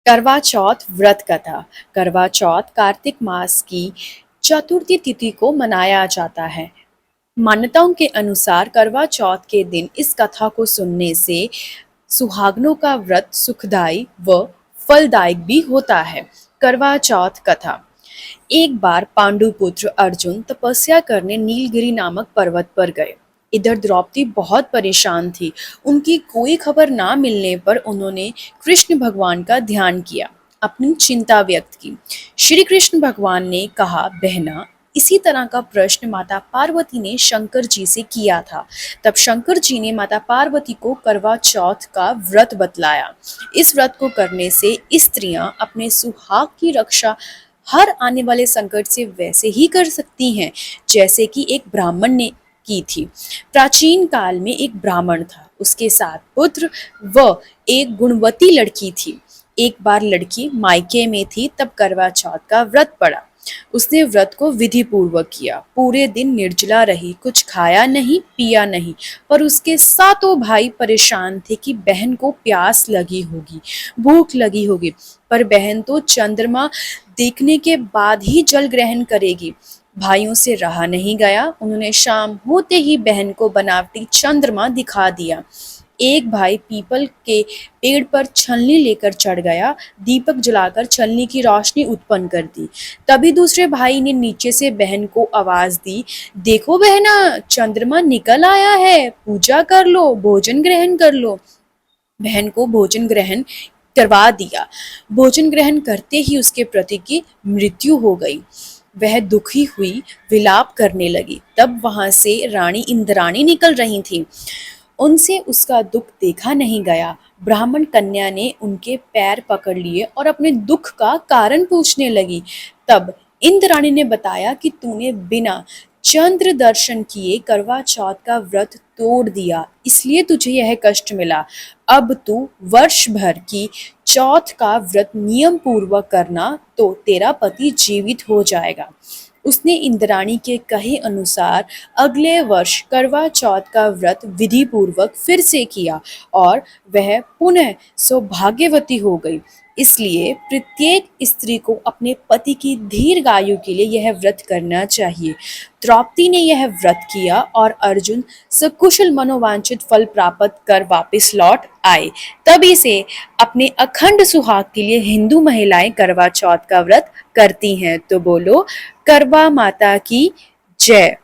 करवा चौथ व्रत कथा। करवा चौथ कार्तिक मास की चतुर्थी तिथि को मनाया जाता है। मान्यताओं के अनुसार करवा चौथ के दिन इस कथा को सुनने से सुहागनों का व्रत सुखदायी व फलदायक भी होता है। करवा चौथ कथा। एक बार पांडुपुत्र अर्जुन तपस्या करने नीलगिरी नामक पर्वत पर गए। इधर द्रौपदी बहुत परेशान थी। उनकी कोई खबर ना मिलने पर उन्होंने कृष्ण भगवान का ध्यान किया, अपनी चिंता व्यक्त की। श्री कृष्ण भगवान ने कहा, बहना, इसी तरह का प्रश्न माता पार्वती ने शंकर जी से किया था। तब शंकर जी ने माता पार्वती को करवा चौथ का व्रत बतलाया। इस व्रत को करने से स्त्रियां अपने सुहाग की रक्षा हर आने वाले संकट से वैसे ही कर सकती हैं जैसे कि एक ब्राह्मण ने की थी। प्राचीन काल में एक ब्राह्मण था, उसके 7 पुत्र व एक गुणवती लड़की थी। एक बार लड़की मायके में थी, तब करवा चौथ का व्रत पड़ा। उसने व्रत को विधि पूर्वक किया, पूरे दिन निर्जला रही, कुछ खाया नहीं पिया नहीं। पर उसके सातों भाई परेशान थे कि बहन को प्यास लगी होगी, भूख लगी होगी, पर बहन तो चंद्रमा देखने के बाद ही जल ग्रहण करेगी। भाइयों से रहा नहीं गया, उन्होंने शाम होते ही बहन को बनावटी चंद्रमा दिखा दिया। एक भाई पीपल के पेड़ पर छलनी लेकर चढ़ गया, दीपक जलाकर छलनी की रोशनी उत्पन्न कर दी। तभी दूसरे भाई ने नीचे से बहन को आवाज दी, देखो बहना, चंद्रमा निकल आया है, पूजा कर लो, भोजन ग्रहण कर लो। बहन को भोजन ग्रहण करवा दिया। भोजन ग्रहण करते ही उसके पति की मृत्यु हो गई। वह दुखी हुई, विलाप करने लगी। तब वहां से रानी इंद्राणी निकल रही थी। उनसे उसका दुख देखा नहीं गया। ब्राह्मण कन्या ने उनके पैर पकड़ लिए और अपने दुख का कारण पूछने लगी। तब इंद्राणी ने बताया कि तूने बिना चंद्र दर्शन किए करवा चौथ का व्रत तोड़ दिया, इसलिए तुझे यह कष्ट मिला। अब तू वर्ष भर की चौथ का व्रत नियम पूर्वक करना तो तेरा पति जीवित हो जाएगा। उसने इंद्राणी के कहे अनुसार अगले वर्ष करवा चौथ का व्रत विधि पूर्वक फिर से किया और वह पुनः सौभाग्यवती हो गई। इसलिए प्रत्येक स्त्री को अपने पति की दीर्घायु के लिए यह व्रत करना चाहिए। द्रौपदी ने यह व्रत किया और अर्जुन सकुशल मनोवांछित फल प्राप्त कर वापस लौट आए। तभी से अपने अखंड सुहाग के लिए हिंदू महिलाएं करवा चौथ का व्रत करती हैं। तो बोलो करवा माता की जय।